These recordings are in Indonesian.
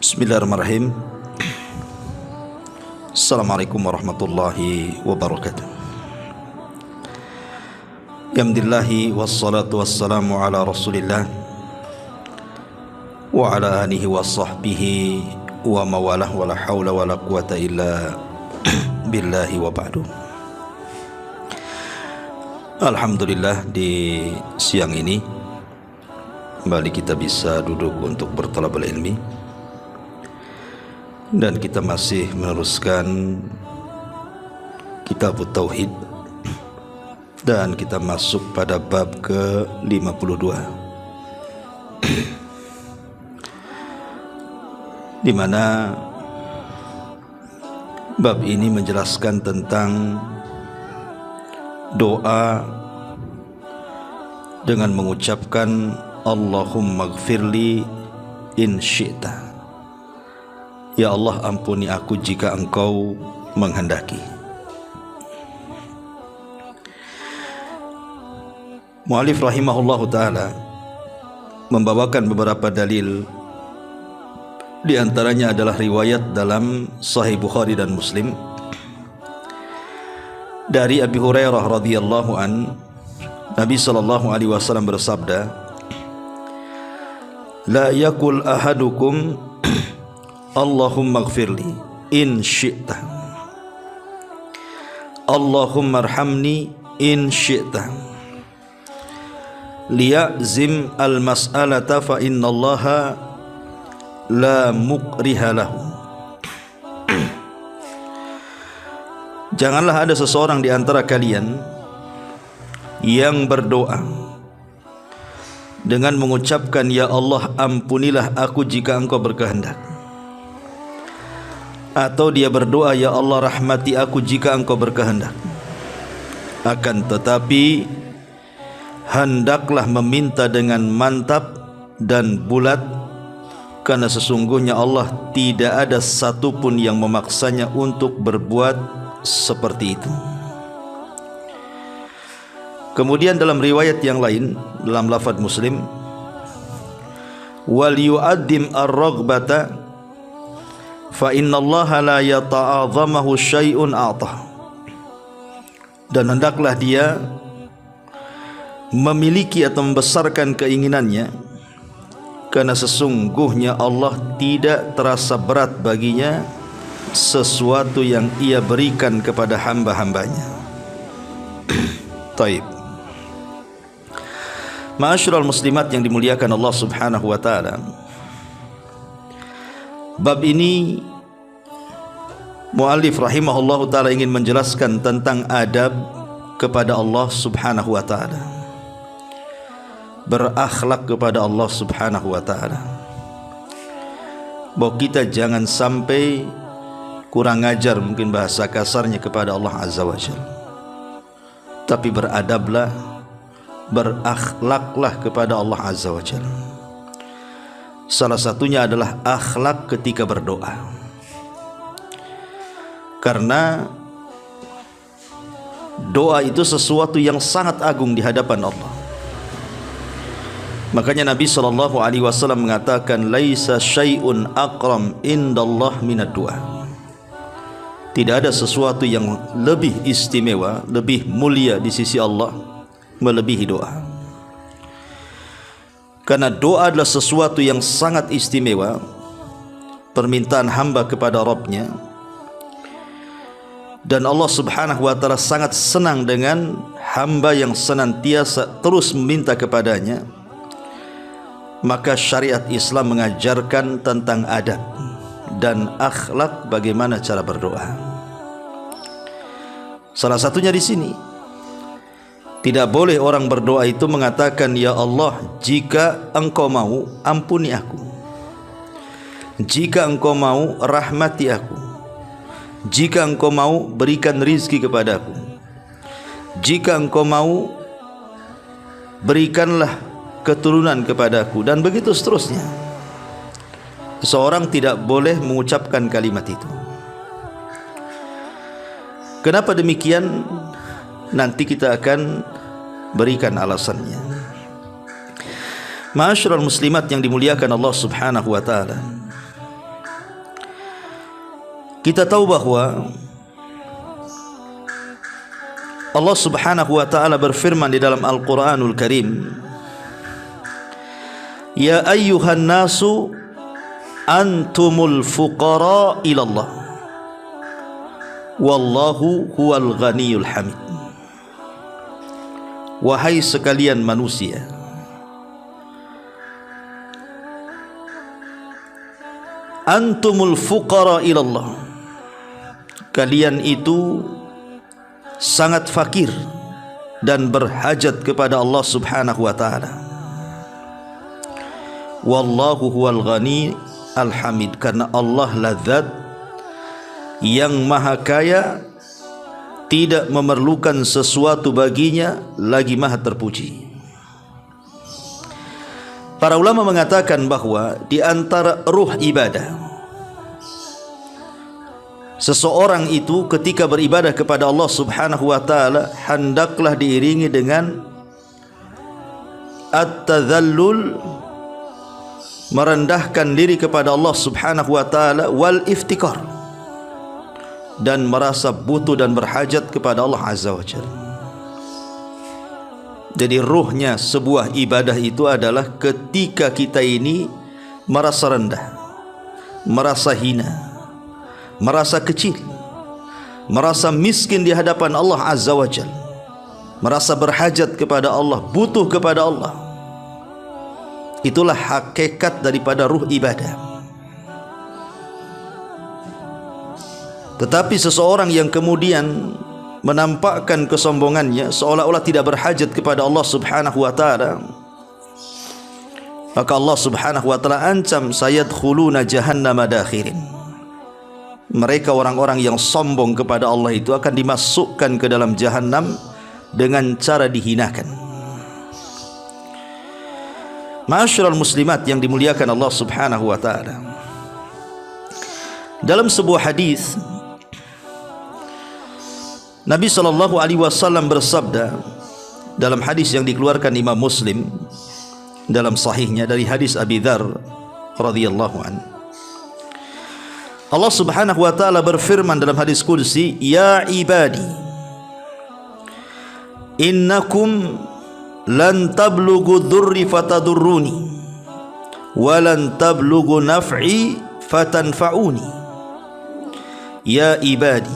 Bismillahirrahmanirrahim. Assalamualaikum warahmatullahi wabarakatuh. Alhamdulillahi wassalatu wassalamu ala rasulillah wa ala alihi wa sahbihi wa mawalah wa la hawla wa la quwata illa billahi wa ba'du. Alhamdulillah, di siang ini kembali kita bisa duduk untuk bertalabul ilmi, dan kita masih meneruskan kitab Tauhid, dan kita masuk pada bab ke-52 di mana bab ini menjelaskan tentang doa dengan mengucapkan Allahumma gfirli in syi'ta. Ya Allah, ampuni aku jika Engkau menghendaki. Mu'allif rahimahullahu ta'ala membawakan beberapa dalil. Di antaranya adalah riwayat dalam Sahih Bukhari dan Muslim dari Abi Hurairah radhiyallahu an, Nabi sallallahu alaihi wasallam bersabda, la yakul ahadukum Allahumma gfirli in syi'ta, Allahumma arhamni in syi'ta, liya'zim al-mas'alata fa innallaha la mukriha lahu. Janganlah ada seseorang di antara kalian yang berdoa dengan mengucapkan, ya Allah, ampunilah aku jika Engkau berkehendak, atau dia berdoa, ya Allah, rahmati aku jika Engkau berkehendak. Akan tetapi hendaklah meminta dengan mantap dan bulat, karena sesungguhnya Allah tidak ada satupun yang memaksanya untuk berbuat seperti itu. Kemudian dalam riwayat yang lain, dalam lafaz Muslim, wal yu'addim ar-raghbata fa innallaha la yata'azamahu syai'un a'tah. Dan hendaklah dia memiliki atau membesarkan keinginannya, karena sesungguhnya Allah tidak terasa berat baginya sesuatu yang ia berikan kepada hamba-hambanya. Taib. Ma'asyiral muslimat yang dimuliakan Allah subhanahu wa ta'ala, bab ini muallif rahimahullahu ta'ala ingin menjelaskan tentang adab kepada Allah subhanahu wa ta'ala, berakhlak kepada Allah subhanahu wa ta'ala, bahwa kita jangan sampai kurang ajar, mungkin bahasa kasarnya, kepada Allah azza wa jalla, tapi beradablah, berakhlaklah kepada Allah azza wa jalla. Salah satunya adalah akhlak ketika berdoa, karena doa itu sesuatu yang sangat agung di hadapan Allah. Makanya Nabi SAW mengatakan, laisa syai'un aqram indallah minad du'a. Tidak ada sesuatu yang lebih istimewa, lebih mulia di sisi Allah melebihi doa. Karena doa adalah sesuatu yang sangat istimewa, permintaan hamba kepada Rabbnya, dan Allah subhanahu wa ta'ala sangat senang dengan hamba yang senantiasa terus meminta kepadanya. Maka syariat Islam mengajarkan tentang adab dan akhlak bagaimana cara berdoa. Salah satunya di sini, tidak boleh orang berdoa itu mengatakan, ya Allah, jika Engkau mau, ampuni aku. Jika Engkau mau, rahmati aku. Jika Engkau mau, berikan rizki kepadaku. Jika Engkau mau, berikanlah keturunan kepadaku, dan begitu seterusnya. Seorang tidak boleh mengucapkan kalimat itu. Kenapa demikian? Nanti kita akan berikan alasannya. Ma'asyiral muslimat yang dimuliakan Allah subhanahu wa ta'ala, Kita tahu bahwa Allah Subhanahu wa taala berfirman di dalam Al-Qur'anul Karim, Ya ayyuhan nasu antumul fuqara ilallah wallahu huwal ghaniyul hamid. Wahai sekalian manusia, antumul fuqara ilallah, kalian itu sangat fakir dan berhajat kepada Allah Subhanahu wa taala. Wallahu huwal ghani al-hamid, karena Allah lah zat yang maha kaya, tidak memerlukan sesuatu baginya, lagi maha terpuji. Para ulama mengatakan bahwa di antara ruh ibadah seseorang itu ketika beribadah kepada Allah Subhanahu wa taala, hendaklah diiringi dengan at-tadhallul, merendahkan diri kepada Allah Subhanahu wa taala, wal iftikar, dan merasa butuh dan berhajat kepada Allah Azza wa Jalla. Jadi ruhnya sebuah ibadah itu adalah ketika kita ini merasa rendah, merasa hina, merasa kecil, merasa miskin di hadapan Allah Azza wa Jalla, merasa berhajat kepada Allah, butuh kepada Allah. Itulah hakikat daripada ruh ibadah. Tetapi seseorang yang kemudian menampakkan kesombongannya, seolah-olah tidak berhajat kepada Allah Subhanahu wa taala, maka Allah Subhanahu wa taala ancam, sayadkhuluna jahannama dakhirin. Mereka orang-orang yang sombong kepada Allah itu akan dimasukkan ke dalam jahanam dengan cara dihinakan. Ma'asyiral muslimat yang dimuliakan Allah Subhanahu wa taala, dalam sebuah hadis Nabi SAW bersabda dalam hadis yang dikeluarkan Imam Muslim dalam sahihnya dari hadis Abi Dzar radhiyallahu anhu, Allah Subhanahu wa taala berfirman dalam hadis qudsi, Ya ibadi, innakum lan tablughu dhurri fatadurruni wa lan tablughu naf'i fatanfa'uni. Ya ibadi,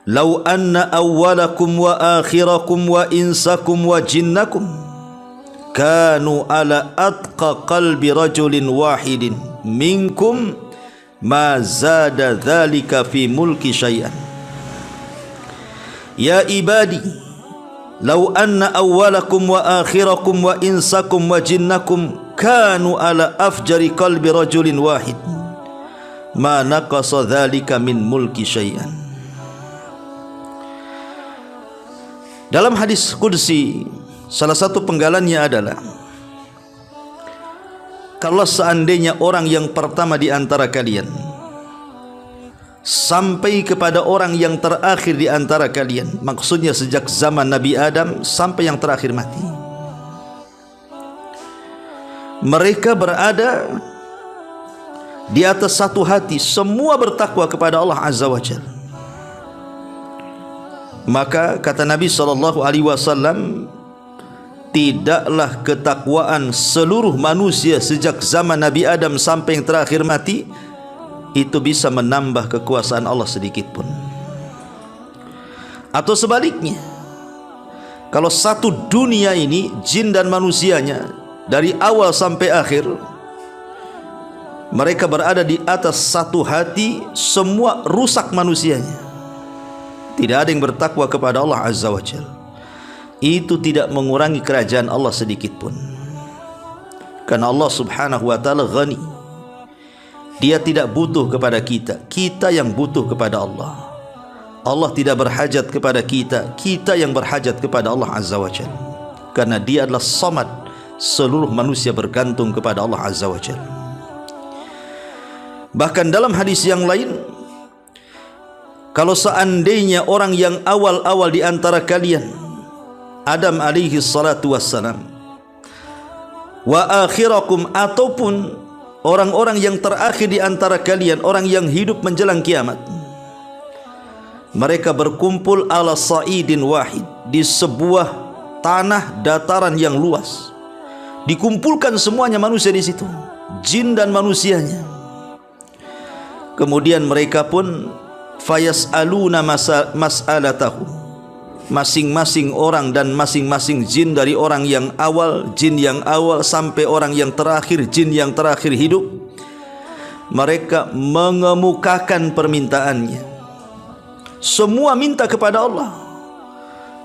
law anna awwalakum wa akhirakum wa insakum wa jinnakum kanu ala atqa qalbi rajulin wahidin minkum ma zada dhalika fi mulki syai'an. Ya ibadi, law anna awwalakum wa akhirakum wa insakum wa jinnakum kanu ala afjari qalbi rajulin wahid ma naqasa dhalika min mulki syai'an. Dalam hadis qudsi, salah satu penggalannya adalah, kalau seandainya orang yang pertama di antara kalian sampai kepada orang yang terakhir di antara kalian, maksudnya sejak zaman Nabi Adam sampai yang terakhir mati, mereka berada di atas satu hati, semua bertakwa kepada Allah Azza wa Jalla, maka kata Nabi SAW, tidaklah ketakwaan seluruh manusia sejak zaman Nabi Adam sampai yang terakhir mati itu bisa menambah kekuasaan Allah sedikit pun. Atau sebaliknya, kalau satu dunia ini, jin dan manusianya, dari awal sampai akhir mereka berada di atas satu hati, semua rusak manusianya, tidak ada yang bertakwa kepada Allah Azza wa Jalla, itu tidak mengurangi kerajaan Allah sedikit pun. Karena Allah Subhanahu wa taala ghani, Dia tidak butuh kepada kita, kita yang butuh kepada Allah. Allah tidak berhajat kepada kita, kita yang berhajat kepada Allah Azza wa Jalla. Karena Dia adalah Samad, seluruh manusia bergantung kepada Allah Azza wa Jalla. Bahkan dalam hadis yang lain, kalau seandainya orang yang awal-awal di antara kalian, Adam alaihi salatu wassalam, wa akhirakum, ataupun orang-orang yang terakhir di antara kalian, orang yang hidup menjelang kiamat, mereka berkumpul ala sa'idin wahid, di sebuah tanah dataran yang luas. Dikumpulkan semuanya manusia di situ, jin dan manusianya. Kemudian mereka pun fayas'aluna mas'alatahu, masing-masing orang dan masing-masing jin, dari orang yang awal, jin yang awal, sampai orang yang terakhir, jin yang terakhir hidup, mereka mengemukakan permintaannya. Semua minta kepada Allah.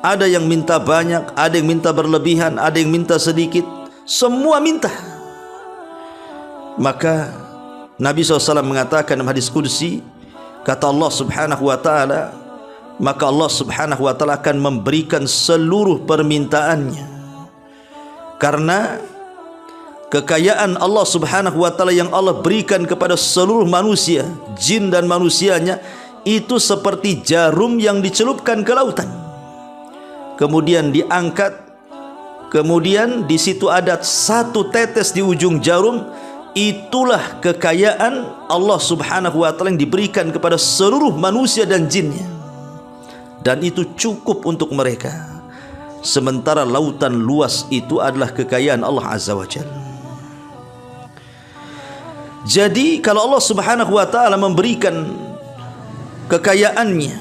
Ada yang minta banyak, ada yang minta berlebihan, ada yang minta sedikit. Semua minta. Maka Nabi SAW mengatakan dalam hadis qudsi, kata Allah Subhanahu wa ta'ala, maka Allah Subhanahu wa ta'ala akan memberikan seluruh permintaannya. Karena kekayaan Allah Subhanahu wa ta'ala yang Allah berikan kepada seluruh manusia, jin dan manusianya, itu seperti jarum yang dicelupkan ke lautan, kemudian diangkat, kemudian di situ ada satu tetes di ujung jarum. Itulah kekayaan Allah Subhanahu wa ta'ala yang diberikan kepada seluruh manusia dan jinnya, dan itu cukup untuk mereka. Sementara lautan luas itu adalah kekayaan Allah Azza wa Jalla. Jadi kalau Allah Subhanahu wa ta'ala memberikan kekayaannya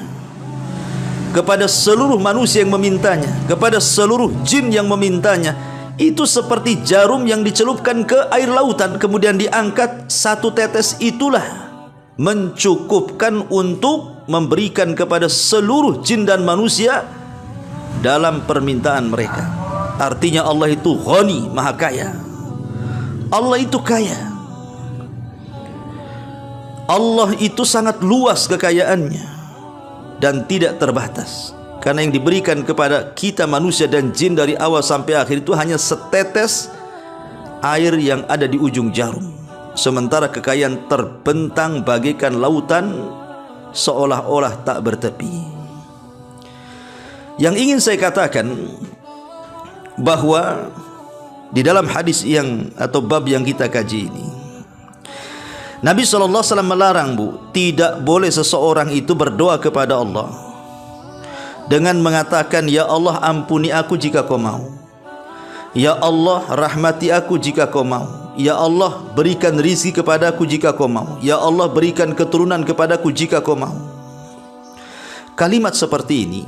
kepada seluruh manusia yang memintanya, kepada seluruh jin yang memintanya, itu seperti jarum yang dicelupkan ke air lautan, kemudian diangkat satu tetes. Itulah mencukupkan untuk memberikan kepada seluruh jin dan manusia dalam permintaan mereka. Artinya Allah itu ghani, maha kaya. Allah itu kaya. Allah itu sangat luas kekayaannya dan tidak terbatas. Karena yang diberikan kepada kita manusia dan jin dari awal sampai akhir itu hanya setetes air yang ada di ujung jarum. Sementara kekayaan terbentang bagaikan lautan, seolah-olah tak bertepi. Yang ingin saya katakan bahwa di dalam hadis yang atau bab yang kita kaji ini, Nabi SAW melarang, tidak boleh seseorang itu berdoa kepada Allah dengan mengatakan, ya Allah ampuni aku jika kau mau, ya Allah rahmati aku jika kau mau, ya Allah berikan rizki kepadaku jika kau mau, ya Allah berikan keturunan kepadaku jika kau mau. Kalimat seperti ini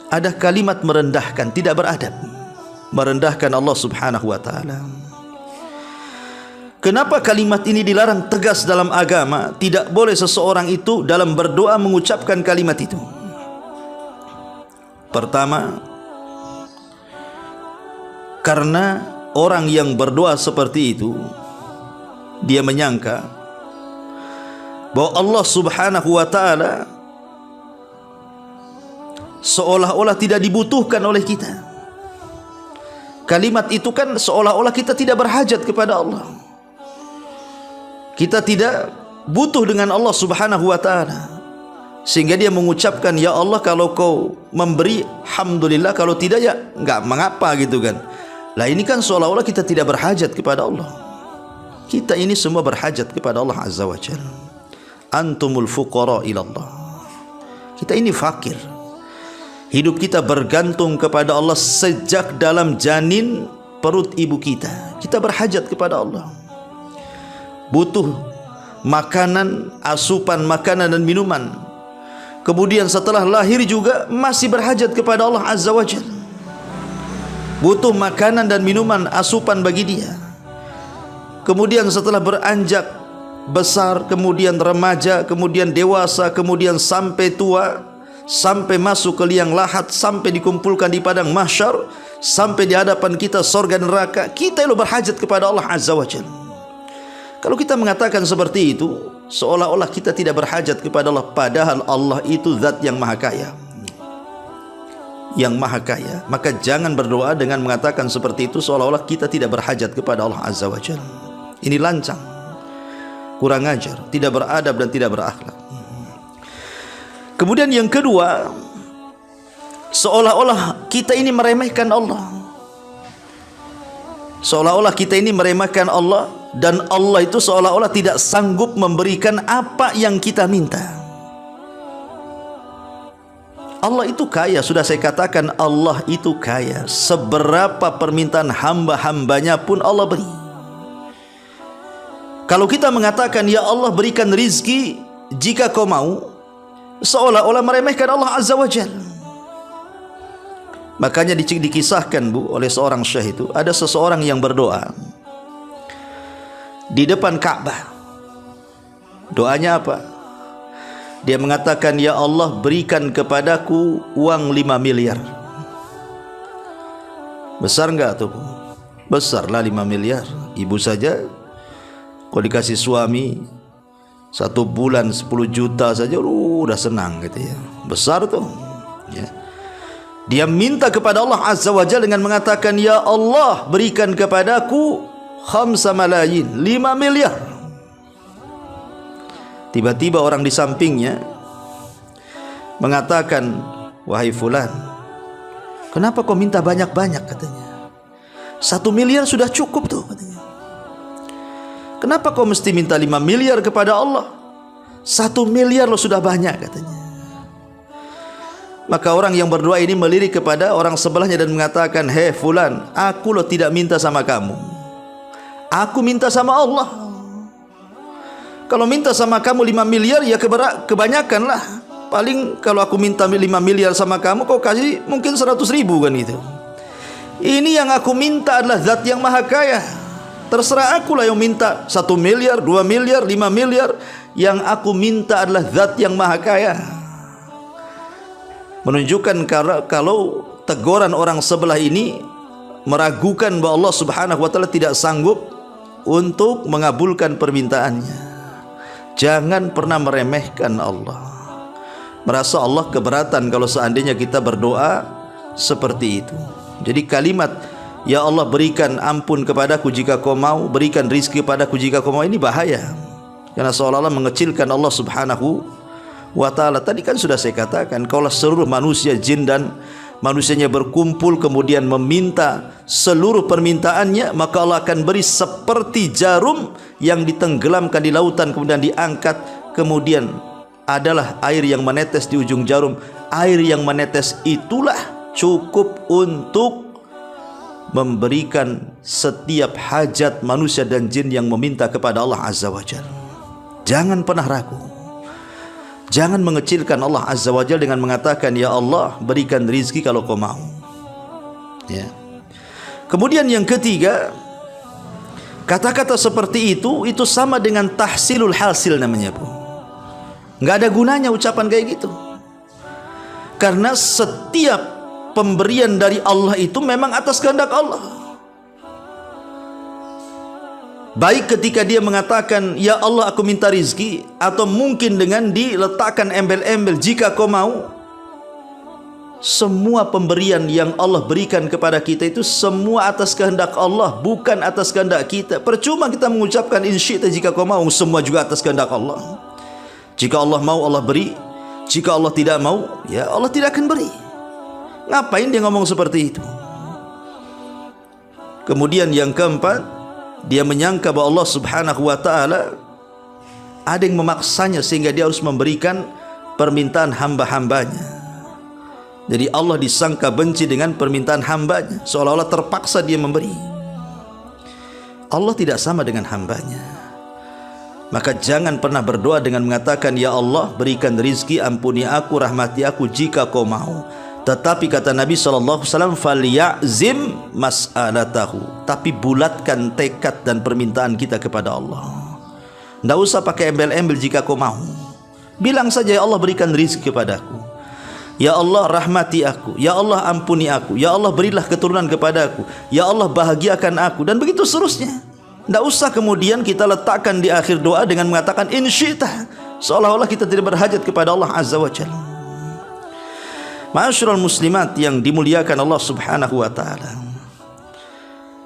ada kalimat merendahkan, tidak beradab, merendahkan Allah Subhanahu wa ta'ala. Kenapa kalimat ini dilarang tegas dalam agama? Tidak boleh seseorang itu dalam berdoa mengucapkan kalimat itu. Pertama, karena orang yang berdoa seperti itu, dia menyangka bahwa Allah Subhanahu wa ta'ala seolah-olah tidak dibutuhkan oleh kita. Kalimat itu kan seolah-olah kita tidak berhajat kepada Allah, kita tidak butuh dengan Allah Subhanahu wa ta'ala, sehingga dia mengucapkan, ya Allah kalau kau memberi alhamdulillah, kalau tidak ya enggak mengapa gitu kan. Lah ini kan seolah-olah kita tidak berhajat kepada Allah. Kita ini semua berhajat kepada Allah Azza wa Jalla. Antumul fuqara ilallah. Kita ini fakir. Hidup kita bergantung kepada Allah sejak dalam janin perut ibu kita. Kita berhajat kepada Allah, butuh makanan, asupan makanan dan minuman. Kemudian setelah lahir juga masih berhajat kepada Allah Azza wa Jalla, butuh makanan dan minuman, asupan bagi dia. Kemudian setelah beranjak besar, kemudian remaja, kemudian dewasa, kemudian sampai tua, sampai masuk ke liang lahat, sampai dikumpulkan di padang mahsyar, sampai di hadapan kita surga dan neraka, kita itu berhajat kepada Allah Azza wa Jalla. Kalau kita mengatakan seperti itu, seolah-olah kita tidak berhajat kepada Allah, padahal Allah itu zat yang maha kaya, yang maha kaya. Maka jangan berdoa dengan mengatakan seperti itu, seolah-olah kita tidak berhajat kepada Allah Azza wa Jalla. Ini lancang, kurang ajar, tidak beradab dan tidak berakhlak. Kemudian yang kedua, seolah-olah kita ini meremehkan Allah, seolah-olah kita ini meremehkan Allah dan Allah itu seolah-olah tidak sanggup memberikan apa yang kita minta. Allah itu kaya, sudah saya katakan Allah itu kaya. Seberapa permintaan hamba-hambanya pun Allah beri. Kalau kita mengatakan ya Allah berikan rizki jika kau mau, seolah-olah meremehkan Allah Azza wa Jalla. Makanya dikisahkan Bu oleh seorang syekh itu, ada seseorang yang berdoa di depan Ka'bah. Doanya apa? Dia mengatakan, ya Allah berikan kepadaku uang 5 miliar. Besar enggak tuh? Besarlah 5 miliar. Ibu saja kalau dikasih suami 1 bulan 10 juta saja udah senang gitu ya. Besar tuh ya. Dia minta kepada Allah Azza wa Jalla dengan mengatakan, ya Allah berikan kepadaku 5 malayin, 5 miliar. Tiba-tiba orang di sampingnya mengatakan, wahai fulan, kenapa kau minta banyak-banyak katanya? 1 miliar sudah cukup tuh katanya. Kenapa kau mesti minta 5 miliar kepada Allah? 1 miliar lo sudah banyak katanya. Maka orang yang berdoa ini melirik kepada orang sebelahnya dan mengatakan, hei fulan, aku lo tidak minta sama kamu, aku minta sama Allah. Kalau minta sama kamu 5 miliar ya kebanyakan lah. Paling kalau aku minta 5 miliar sama kamu, kau kasih mungkin 100 ribu kan gitu. Ini yang aku minta adalah zat yang maha kaya. Terserah aku lah yang minta 1 miliar, 2 miliar, 5 miliar. Yang aku minta adalah zat yang maha kaya. Menunjukkan kalau teguran orang sebelah ini meragukan bahwa Allah Subhanahu wa taala tidak sanggup untuk mengabulkan permintaannya. Jangan pernah meremehkan Allah. Merasa Allah keberatan kalau seandainya kita berdoa seperti itu. Jadi kalimat ya Allah berikan ampun kepadaku jika kau mau, berikan rizki kepadaku jika kau mau, ini bahaya. Karena seolah-olah mengecilkan Allah Subhanahu wa ta'ala. Tadi kan sudah saya katakan, kalau seluruh manusia, jin dan manusianya berkumpul kemudian meminta seluruh permintaannya, maka Allah akan beri seperti jarum yang ditenggelamkan di lautan kemudian diangkat, kemudian adalah air yang menetes di ujung jarum. Air yang menetes itulah cukup untuk memberikan setiap hajat manusia dan jin yang meminta kepada Allah Azza wa Jalla. Jangan pernah ragu. Jangan mengecilkan Allah Azza wa Jalla dengan mengatakan, ya Allah berikan rizki kalau kau mau ya. Kemudian yang ketiga, kata-kata seperti itu sama dengan tahsilul hasil namanya Bu. Nggak ada gunanya ucapan kayak gitu. Karena setiap pemberian dari Allah itu memang atas kehendak Allah. Baik ketika dia mengatakan, ya Allah aku minta rizki, atau mungkin dengan diletakkan embel-embel jika kau mau. Semua pemberian yang Allah berikan kepada kita itu semua atas kehendak Allah, bukan atas kehendak kita. Percuma kita mengucapkan insyita jika kau mau, semua juga atas kehendak Allah. Jika Allah mau Allah beri, jika Allah tidak mau ya Allah tidak akan beri. Ngapain dia ngomong seperti itu? Kemudian yang keempat, dia menyangka bahwa Allah Subhanahu wa ta'ala ada yang memaksanya sehingga dia harus memberikan permintaan hamba-hambanya. Jadi Allah disangka benci dengan permintaan hambanya, seolah-olah terpaksa dia memberi. Allah tidak sama dengan hambanya. Maka jangan pernah berdoa dengan mengatakan, ya Allah berikan rizki, ampuni aku, rahmati aku jika kau mau. Tetapi kata Nabi SAW, falyazim mas'alatahu, tapi bulatkan tekad dan permintaan kita kepada Allah. Tidak usah pakai embel-embel jika kau mau. Bilang saja, ya Allah berikan rizki kepadaku, ya Allah rahmati aku, ya Allah ampuni aku, ya Allah berilah keturunan kepadaku, ya Allah bahagiakan aku, dan begitu seterusnya. Tidak usah kemudian kita letakkan di akhir doa dengan mengatakan insyita, seolah-olah kita tidak berhajat kepada Allah Azza wa Jalla. Ma'asyiral muslimat yang dimuliakan Allah Subhanahu wa ta'ala,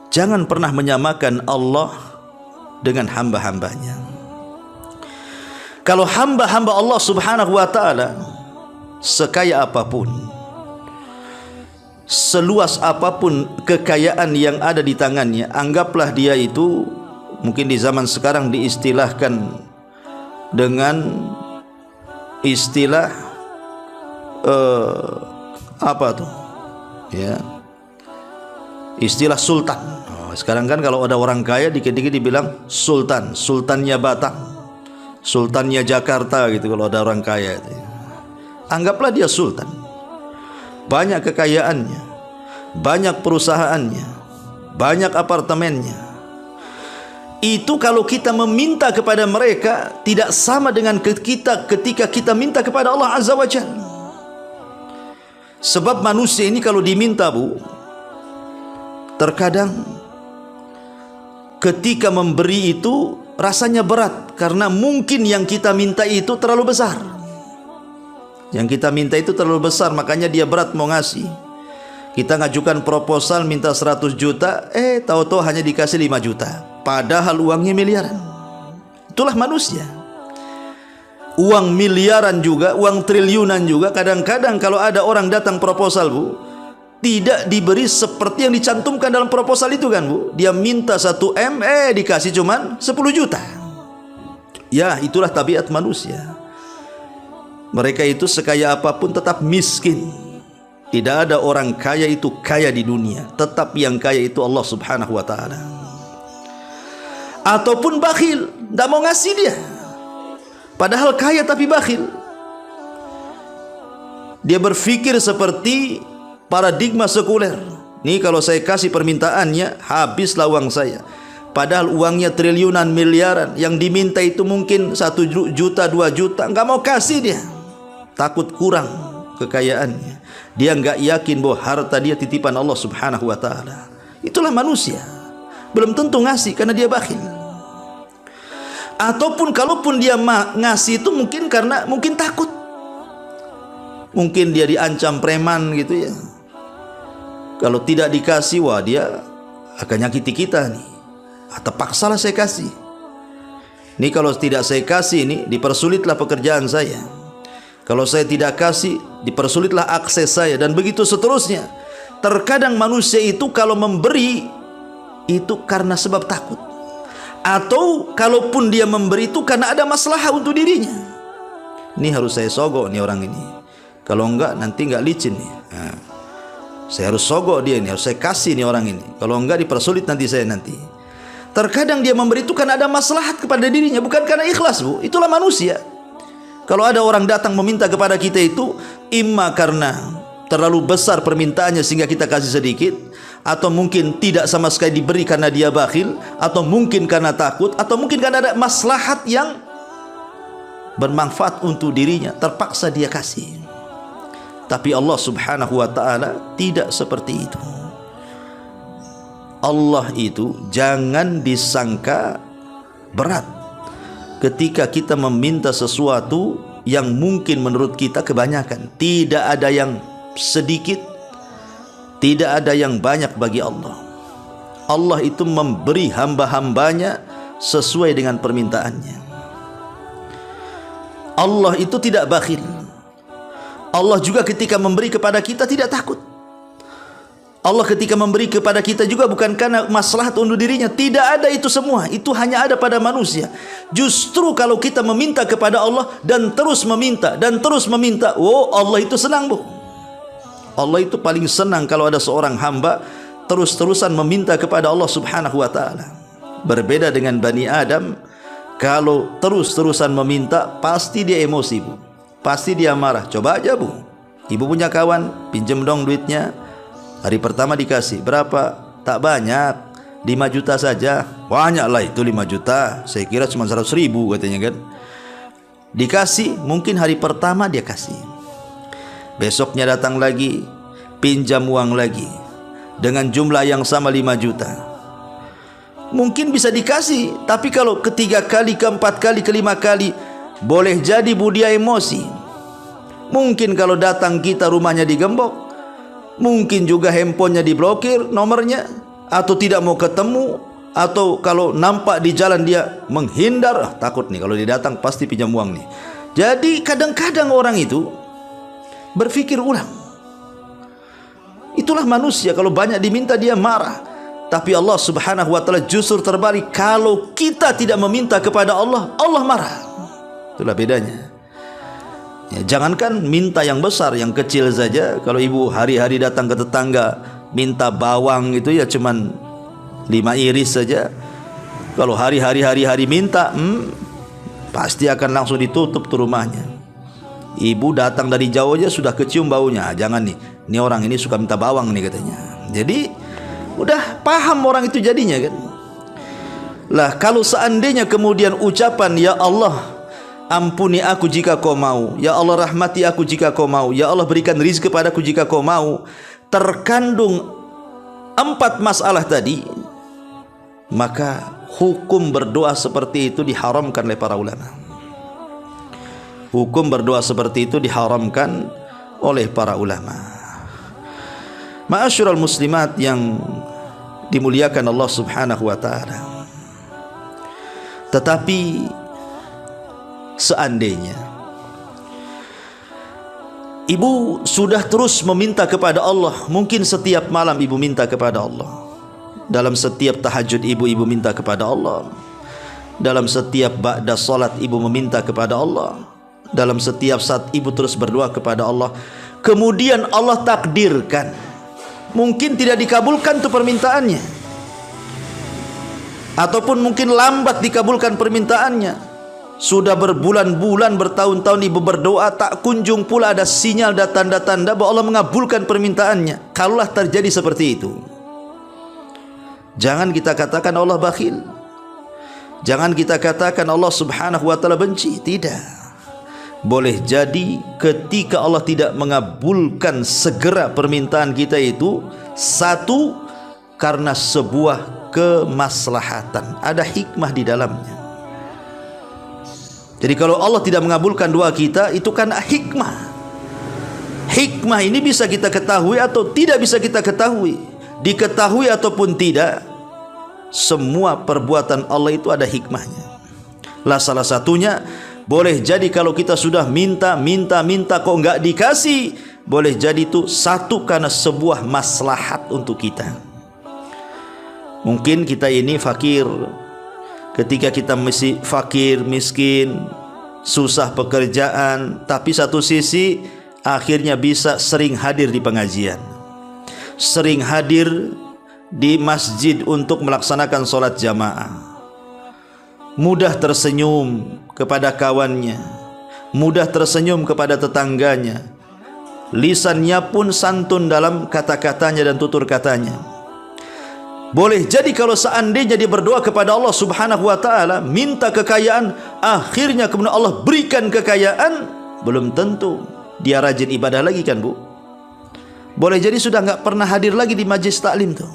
jangan pernah menyamakan Allah dengan hamba-hambanya. Kalau hamba-hamba Allah Subhanahu wa ta'ala sekaya apapun, seluas apapun kekayaan yang ada di tangannya, anggaplah dia itu mungkin di zaman sekarang diistilahkan dengan istilah apa tuh ya, istilah sultan. Sekarang kan kalau ada orang kaya dikit-dikit dibilang sultan, sultannya Batam, sultannya Jakarta gitu. Kalau ada orang kaya itu, anggaplah dia sultan, banyak kekayaannya, banyak perusahaannya, banyak apartemennya. Itu kalau kita meminta kepada mereka tidak sama dengan kita ketika kita minta kepada Allah Azza wa Jalla. Sebab manusia ini kalau diminta, Bu, terkadang ketika memberi itu rasanya berat, karena mungkin yang kita minta itu terlalu besar. Yang kita minta itu terlalu besar, makanya dia berat mau ngasih. Kita ngajukan proposal minta 100 juta, tahu-tahu hanya dikasih 5 juta. Padahal uangnya miliaran. Itulah manusia. Uang miliaran juga, uang triliunan juga. Kadang-kadang kalau ada orang datang proposal, Bu, tidak diberi seperti yang dicantumkan dalam proposal itu kan, Bu. Dia minta 1 M, dikasih cuman 10 juta. Ya, itulah tabiat manusia. Mereka itu sekaya apapun tetap miskin. Tidak ada orang kaya itu kaya di dunia. Tetap yang kaya itu Allah Subhanahu wa ta'ala. Ataupun bakhil, tidak mau ngasih dia, padahal kaya tapi bakhil. Dia berpikir seperti paradigma sekuler. Nih kalau saya kasih permintaannya, habislah uang saya. Padahal uangnya triliunan, miliaran. Yang diminta itu mungkin 1 juta, 2 juta. Nggak mau kasih dia, takut kurang kekayaannya. Dia nggak yakin bahwa harta dia titipan Allah Subhanahu wa ta'ala. Itulah manusia. Belum tentu ngasih karena dia bakhil. Ataupun kalaupun dia ngasih itu mungkin karena takut. Mungkin dia diancam preman gitu ya. Kalau tidak dikasih, wah dia akan nyakiti kita nih. Atau paksalah saya kasih. Ini kalau tidak saya kasih, ini dipersulitlah pekerjaan saya. Kalau saya tidak kasih, dipersulitlah akses saya, dan begitu seterusnya. Terkadang manusia itu kalau memberi itu karena sebab takut, atau kalaupun dia memberi itu karena ada masalah untuk dirinya. Ini harus saya sogok nih orang ini, kalau enggak nanti enggak licin nih. Saya harus sogok dia ini, harus saya kasih nih orang ini, kalau enggak dipersulit nanti saya nanti. Terkadang dia memberi itu karena ada maslahat kepada dirinya, bukan karena ikhlas, Bu. Itulah manusia. Kalau ada orang datang meminta kepada kita itu, imma karena terlalu besar permintaannya sehingga kita kasih sedikit, atau mungkin tidak sama sekali diberi karena dia bakhil, atau mungkin karena takut, atau mungkin karena ada maslahat yang bermanfaat untuk dirinya, terpaksa dia kasih. Tapi Allah Subhanahu wa ta'ala tidak seperti itu. Allah itu jangan disangka berat ketika kita meminta sesuatu yang mungkin menurut kita kebanyakan. Tidak ada yang sedikit, tidak ada yang banyak bagi Allah. Allah itu memberi hamba-hambanya sesuai dengan permintaannya. Allah itu tidak bakhil. Allah juga ketika memberi kepada kita tidak takut. Allah ketika memberi kepada kita juga bukan karena maslahat untuk dirinya. Tidak ada itu semua. Itu hanya ada pada manusia. Justru kalau kita meminta kepada Allah dan terus meminta dan terus meminta, oh Allah itu senang, Bu. Allah itu paling senang kalau ada seorang hamba terus-terusan meminta kepada Allah Subhanahu wa ta'ala. Berbeda dengan Bani Adam, kalau terus-terusan meminta pasti dia emosi, Bu. Pasti dia marah. Coba aja, Bu, ibu punya kawan, pinjam dong duitnya. Hari pertama dikasih berapa? Tak banyak, 5 juta saja. Banyak lah itu 5 juta. Saya kira cuma 100 ribu katanya kan. Dikasih, mungkin hari pertama dia kasih. Besoknya datang lagi, pinjam uang lagi dengan jumlah yang sama 5 juta. Mungkin bisa dikasih, tapi kalau ketiga kali, keempat kali, kelima kali, boleh jadi Bu dia emosi. Mungkin kalau datang kita rumahnya digembok, mungkin juga handphonenya diblokir nomornya, atau tidak mau ketemu, atau kalau nampak di jalan dia menghindar. Takut nih kalau dia datang pasti pinjam uang nih. Jadi kadang-kadang orang itu berpikir ulang. Itulah manusia, kalau banyak diminta dia marah. Tapi Allah Subhanahu wa taala justru terbalik. Kalau kita tidak meminta kepada Allah, Allah marah. Itulah bedanya. Ya, jangankan minta yang besar, yang kecil saja. Kalau ibu hari-hari datang ke tetangga minta bawang itu ya cuman 5 iris saja. Kalau hari-hari minta, pasti akan langsung ditutup tuh rumahnya. Ibu datang dari jauh aja sudah kecium baunya. Jangan nih, ini orang ini suka minta bawang nih katanya. Jadi udah paham orang itu jadinya kan. Lah kalau seandainya kemudian ucapan ya Allah ampuni aku jika kau mau, ya Allah rahmati aku jika kau mau, ya Allah berikan rizki kepadaku jika kau mau, terkandung 4 masalah tadi, maka hukum berdoa seperti itu diharamkan oleh para ulama. Hukum berdoa seperti itu diharamkan oleh para ulama. Ma'asyiral muslimat yang dimuliakan Allah Subhanahu wa taala. Tetapi seandainya ibu sudah terus meminta kepada Allah, mungkin setiap malam ibu minta kepada Allah, dalam setiap tahajud ibu minta kepada Allah, dalam setiap ba'da salat ibu meminta kepada Allah, dalam setiap saat ibu terus berdoa kepada Allah, kemudian Allah takdirkan mungkin tidak dikabulkan tuh permintaannya, ataupun mungkin lambat dikabulkan permintaannya. Sudah berbulan-bulan, bertahun-tahun ibu berdoa, tak kunjung pula ada sinyal dan tanda-tanda bahwa Allah mengabulkan permintaannya. Kalaulah terjadi seperti itu, jangan kita katakan Allah bakhil, jangan kita katakan Allah Subhanahu wa taala benci. Tidak. Boleh jadi ketika Allah tidak mengabulkan segera permintaan kita itu, satu, karena sebuah kemaslahatan, ada hikmah di dalamnya. Jadi kalau Allah tidak mengabulkan doa kita, itu kan hikmah. Hikmah ini bisa kita ketahui atau tidak bisa kita ketahui. Diketahui ataupun tidak, semua perbuatan Allah itu ada hikmahnya. Lah salah satunya, boleh jadi kalau kita sudah minta kok enggak dikasih, boleh jadi itu satu karena sebuah maslahat untuk kita. Mungkin kita ini fakir. Ketika kita masih fakir, miskin, susah pekerjaan, tapi satu sisi akhirnya bisa sering hadir di pengajian, sering hadir di masjid untuk melaksanakan sholat jamaah, mudah tersenyum kepada kawannya, mudah tersenyum kepada tetangganya, lisannya pun santun dalam kata-katanya dan tutur katanya. Boleh jadi kalau seandainya dia berdoa kepada Allah Subhanahu wa taala, minta kekayaan, akhirnya kemudian Allah berikan kekayaan, belum tentu dia rajin ibadah lagi kan Bu. Boleh jadi sudah enggak pernah hadir lagi di majlis taklim tuh.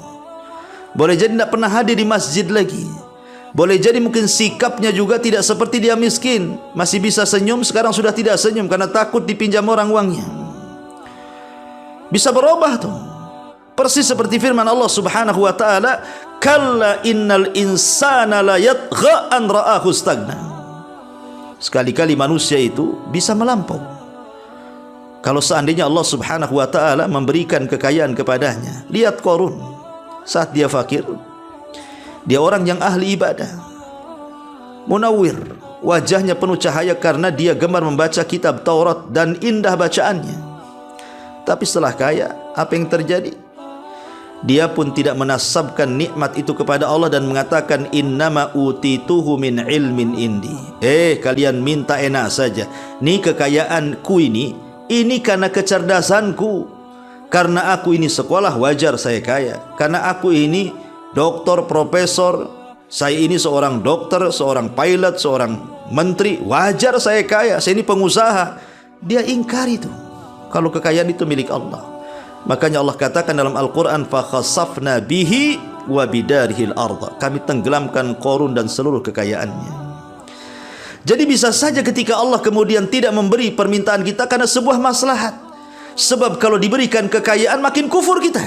Boleh jadi enggak pernah hadir di masjid lagi. Boleh jadi mungkin sikapnya juga tidak seperti dia miskin, masih bisa senyum, sekarang sudah tidak senyum karena takut dipinjam orang uangnya. Bisa berubah tuh. Persis seperti firman Allah Subhanahu wa taala, kalla innal insana la yatgha an ra'ahu stagna. Sekali-kali manusia itu bisa melampau kalau seandainya Allah Subhanahu wa taala memberikan kekayaan kepadanya. Lihat Qarun, saat dia fakir, dia orang yang ahli ibadah, munawwir, wajahnya penuh cahaya karena dia gemar membaca kitab Taurat dan indah bacaannya. Tapi setelah kaya, apa yang terjadi? Dia pun tidak menasabkan nikmat itu kepada Allah dan mengatakan innama utituhu min ilmin indi. Kalian minta enak saja. Ini kekayaanku ini karena kecerdasanku. Karena aku ini sekolah wajar saya kaya. Karena aku ini doktor, profesor, saya ini seorang dokter, seorang pilot, seorang menteri, wajar saya kaya. Saya ini pengusaha. Dia ingkari itu kalau kekayaan itu milik Allah. Makanya Allah katakan dalam Al-Quran, fakhasafna bihi wa bidarihil arda. Kami tenggelamkan Qarun dan seluruh kekayaannya. Jadi bisa saja ketika Allah kemudian tidak memberi permintaan kita karena sebuah maslahat. Sebab kalau diberikan kekayaan makin kufur kita.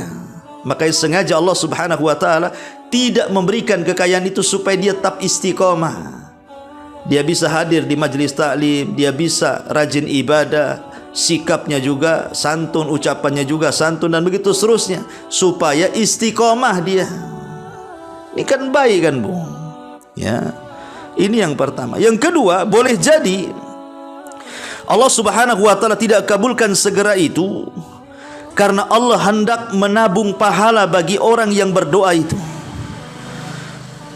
Makanya sengaja Allah Subhanahu wa taala tidak memberikan kekayaan itu supaya dia tetap istiqomah. Dia bisa hadir di majlis taklim, dia bisa rajin ibadah, sikapnya juga santun, ucapannya juga santun, dan begitu seterusnya, supaya istiqomah dia. Ini kan baik kan, Bu? Ya. Ini yang pertama. Yang kedua, boleh jadi Allah Subhanahu wa taala tidak kabulkan segera itu karena Allah hendak menabung pahala bagi orang yang berdoa itu.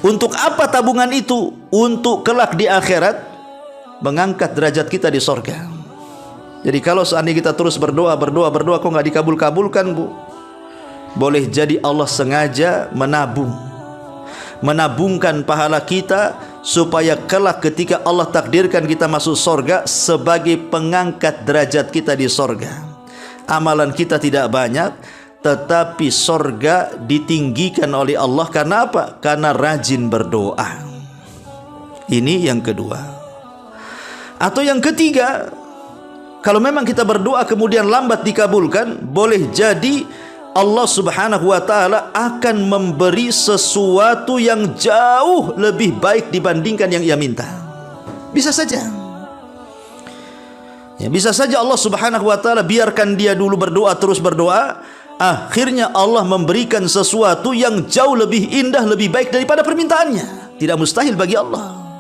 Untuk apa tabungan itu? Untuk kelak di akhirat mengangkat derajat kita di sorga. Jadi kalau seandainya kita terus berdoa kok nggak dikabul-kabulkan, Bu, boleh jadi Allah sengaja menabungkan pahala kita supaya kelak ketika Allah takdirkan kita masuk sorga sebagai pengangkat derajat kita di sorga. Amalan kita tidak banyak, tetapi sorga ditinggikan oleh Allah karena apa? Karena rajin berdoa. Ini yang kedua. Atau yang ketiga, kalau memang kita berdoa kemudian lambat dikabulkan, boleh jadi Allah Subhanahu wa taala akan memberi sesuatu yang jauh lebih baik dibandingkan yang ia minta. Bisa saja. Ya, bisa saja Allah Subhanahu wa taala biarkan dia dulu berdoa, terus berdoa, akhirnya Allah memberikan sesuatu yang jauh lebih indah, lebih baik daripada permintaannya. Tidak mustahil bagi Allah.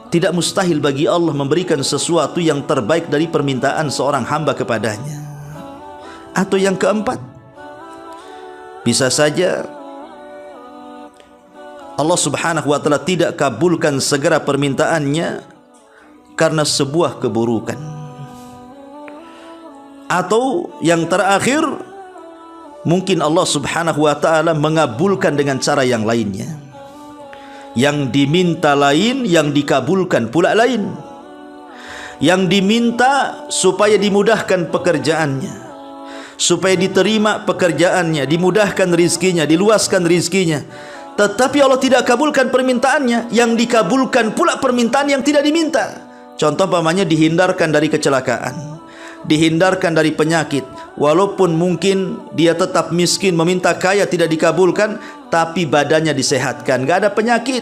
Tidak mustahil bagi Allah memberikan sesuatu yang terbaik dari permintaan seorang hamba kepadanya. Atau yang keempat, bisa saja Allah Subhanahu wa taala tidak kabulkan segera permintaannya karena sebuah keburukan. Atau yang terakhir, mungkin Allah Subhanahu wa taala mengabulkan dengan cara yang lainnya. Yang diminta lain, yang dikabulkan pula lain. Yang diminta supaya dimudahkan pekerjaannya, supaya diterima pekerjaannya, dimudahkan rizkinya, diluaskan rizkinya. Tetapi Allah tidak kabulkan permintaannya, yang dikabulkan pula permintaan yang tidak diminta. Contoh pamannya dihindarkan dari kecelakaan, dihindarkan dari penyakit. Walaupun mungkin dia tetap miskin, meminta kaya tidak dikabulkan, tapi badannya disehatkan, gak ada penyakit.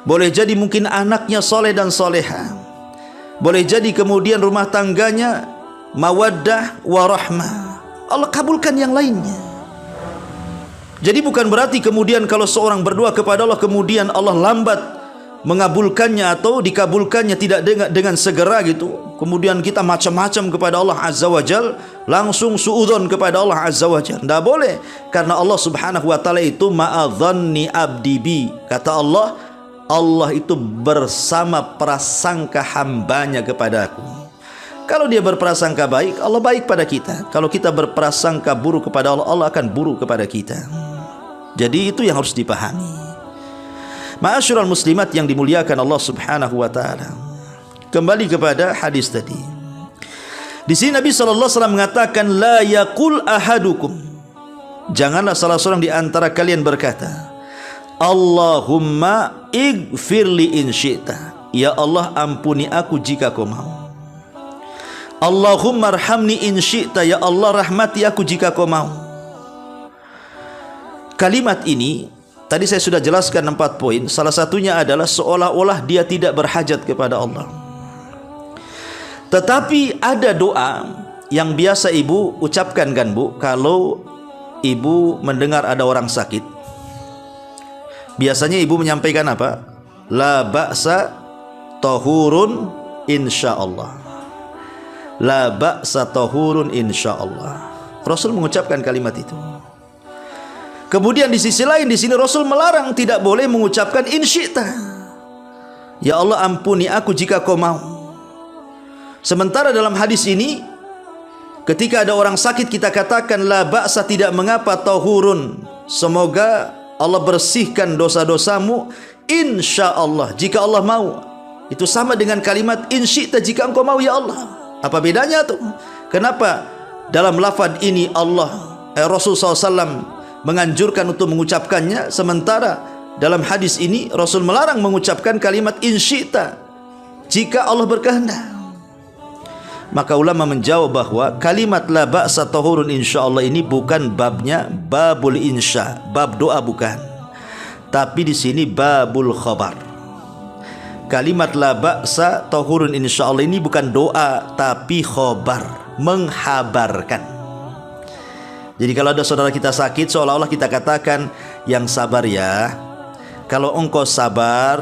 Boleh jadi mungkin anaknya soleh dan soleha. Boleh jadi kemudian rumah tangganya mawaddah warahmah, Allah kabulkan yang lainnya. Jadi bukan berarti kemudian kalau seorang berdoa kepada Allah kemudian Allah lambat mengabulkannya atau dikabulkannya tidak dengan segera gitu. Kemudian kita macam-macam kepada Allah Azza wa Jal, langsung suudzon kepada Allah Azza wa Jal. Tidak boleh, karena Allah Subhanahu wa taala itu ma'adhanni abdi bi. Kata Allah, Allah itu bersama prasangka hambanya kepadaku. Kalau dia berprasangka baik, Allah baik pada kita. Kalau kita berprasangka buruk kepada Allah, Allah akan buruk kepada kita. Jadi itu yang harus dipahami. Ma'asyiral muslimat yang dimuliakan Allah Subhanahu wa taala. Kembali kepada hadis tadi. Di sini Nabi sallallahu alaihi wasallam mengatakan, la yaqul ahadukum, janganlah salah seorang di antara kalian berkata, Allahumma ighfirli in syi'ta, ya Allah ampuni aku jika kau mau. Allahumma arhamni in syi'ta, ya Allah rahmati aku jika kau mau. Kalimat ini tadi saya sudah jelaskan 4 poin. Salah satunya adalah seolah-olah dia tidak berhajat kepada Allah. Tetapi ada doa yang biasa ibu ucapkan kan, Bu, kalau ibu mendengar ada orang sakit. Biasanya ibu menyampaikan apa? La ba'sa tahurun insyaallah. La ba'sa tahurun insyaallah. Rasul mengucapkan kalimat itu. Kemudian di sisi lain di sini Rasul melarang tidak boleh mengucapkan in syi'ta. Ya Allah ampuni aku jika kau mau. Sementara dalam hadis ini ketika ada orang sakit kita katakan la ba'sa, tidak mengapa, tahurun, semoga Allah bersihkan dosa-dosamu, insyaallah jika Allah mau. Itu sama dengan kalimat in syi'ta, jika engkau mau ya Allah. Apa bedanya tuh? Kenapa dalam lafaz ini Rasul SAW menganjurkan untuk mengucapkannya, sementara dalam hadis ini Rasul melarang mengucapkan kalimat in syi'ta, jika Allah berkehendak? Maka ulama menjawab bahwa kalimat la ba'sa tahurun insyaallah ini bukan babnya babul insya, bab doa bukan, tapi di sini babul khabar. Kalimat la ba'sa tahurun insyaallah ini bukan doa tapi khobar, menghabarkan. Jadi kalau ada saudara kita sakit, seolah-olah kita katakan yang sabar ya. Kalau engkau sabar,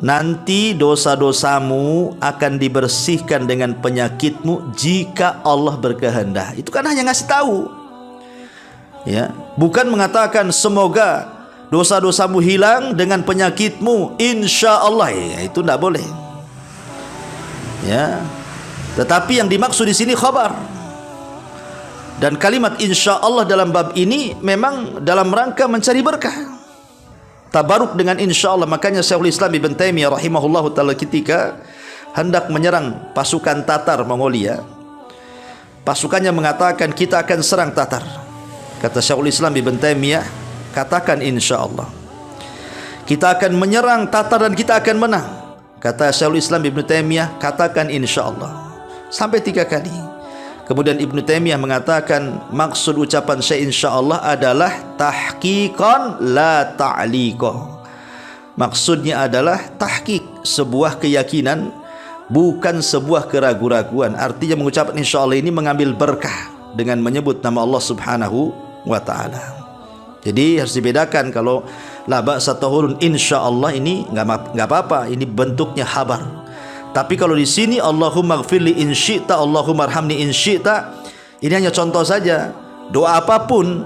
nanti dosa-dosamu akan dibersihkan dengan penyakitmu jika Allah berkehendak. Itu kan hanya ngasih tahu, ya, bukan mengatakan semoga dosa-dosamu hilang dengan penyakitmu, insya Allah. Ya, itu tidak boleh. Ya, tetapi yang dimaksud di sini khabar. Dan kalimat insya Allah dalam bab ini memang dalam rangka mencari berkah, tabaruk dengan insya Allah. Makanya Syekhul Islam Ibn Taimiyah rahimahullahu ta'ala ketika hendak menyerang pasukan Tatar Mongolia, pasukannya mengatakan kita akan serang Tatar. Kata Syekhul Islam Ibn Taimiyah, katakan insya Allah, kita akan menyerang Tatar dan kita akan menang. Kata Syekhul Islam Ibn Taimiyah, katakan insya Allah, sampai 3 kali. Kemudian Ibn Taimiyah mengatakan maksud ucapan Syekh insya Allah adalah tahqiqan la ta'liqah. Maksudnya adalah tahqiq, sebuah keyakinan, bukan sebuah keraguan-raguan. Artinya mengucapkan insya Allah ini mengambil berkah dengan menyebut nama Allah Subhanahu wa ta'ala. Jadi harus dibedakan. Kalau la ba'sa tahurun insya Allah ini enggak apa-apa, ini bentuknya khabar. Tapi kalau di sini Allahumma gfirli in syi'ta, Allahumma arhamni in syi'ta, ini hanya contoh saja. Doa apapun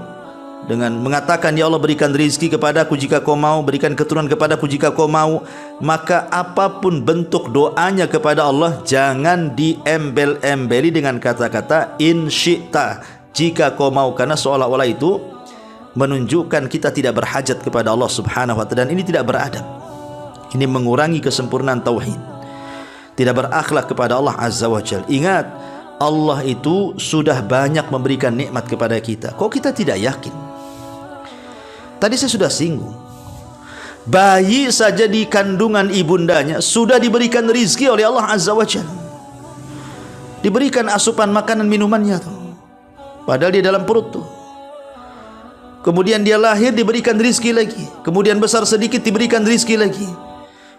dengan mengatakan ya Allah berikan rezeki kepadaku jika kau mau, berikan keturunan kepadaku jika kau mau, maka apapun bentuk doanya kepada Allah jangan diembel-embeli dengan kata-kata in syi'ta, jika kau mau, karena seolah-olah itu menunjukkan kita tidak berhajat kepada Allah Subhanahu wa ta'ala, dan ini tidak beradab. Ini mengurangi kesempurnaan tauhid, tidak berakhlak kepada Allah Azza wa Jalla. Ingat, Allah itu sudah banyak memberikan nikmat kepada kita. Kok kita tidak yakin? Tadi saya sudah singgung, bayi saja di kandungan ibundanya sudah diberikan rizki oleh Allah Azza wa Jalla, diberikan asupan makanan minumannya tuh, padahal dia dalam perut tuh. Kemudian dia lahir diberikan rizki lagi, kemudian besar sedikit diberikan rizki lagi,